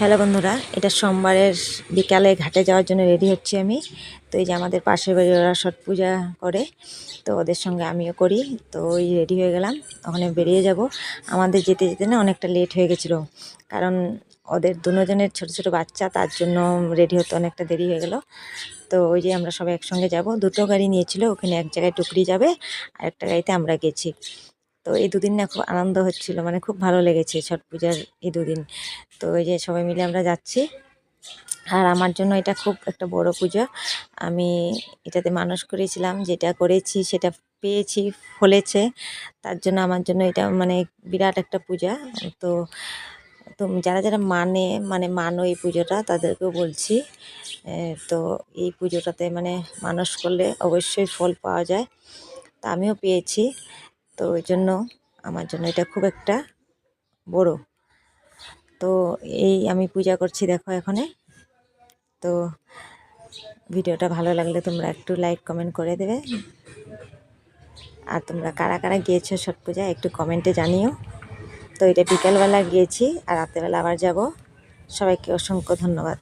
Hello বন্ধুরা, এটা সোমবারের বিকালে ঘাটে যাওয়ার জন্য রেডি হচ্ছি আমি। তো এই যে আমাদের পাশের বাড়ি ওরা ছট পূজা করে, তো ওদের সঙ্গে আমিও করি। তো ওই রেডি হয়ে গেলাম, ওখানে বেরিয়ে যাব। আমাদের যেতে যেতে না অনেকটা লেট হয়ে গেছিলো, কারণ ওদের দুজনের ছোট ছোট বাচ্চা, তার জন্য রেডি হতে অনেকটা দেরি হয়ে গেল। তো ওই যে আমরা সবাই একসঙ্গে যাব, দুটো গাড়ি নিয়েছিল, ওখানে এক জায়গায় টুকরি যাবে আর একটা গাড়িতে আমরা গেছি। তো এই দুদিন না খুব আনন্দ হচ্ছিল, মানে খুব ভালো লেগেছে ছট পূজার এই দুদিন। তো ওই যে সবাই মিলে আমরা যাচ্ছি। আর আমার জন্য এটা খুব একটা বড় পূজা। আমি এটাতে মানস করেছিলাম, যেটা করেছি সেটা পেয়েছি, ফলেছে। তার জন্য আমার জন্য এটা মানে বিরাট একটা পূজা। তো তো যারা যারা মানো এই পুজোটা, তাদেরকেও বলছি। তো এই পুজোটাতে মানে মানস করলে অবশ্যই ফল পাওয়া যায়। তা আমিও পেয়েছি। তো ওই জন্য আমার জন্য এটা খুব একটা বড়। তো এই আমি পূজা করছি, দেখো এখানে। তো ভিডিওটা ভালো লাগলে তোমরা একটু লাইক কমেন্ট করে দেবে। আর তোমরা কারা কারা গিয়েছো ছট পূজায় একটু কমেন্টে জানিও। তো এটা বিকালবেলা গিয়েছি, আর রাতেরবেলা আবার যাব। সবাইকে অসংখ্য ধন্যবাদ।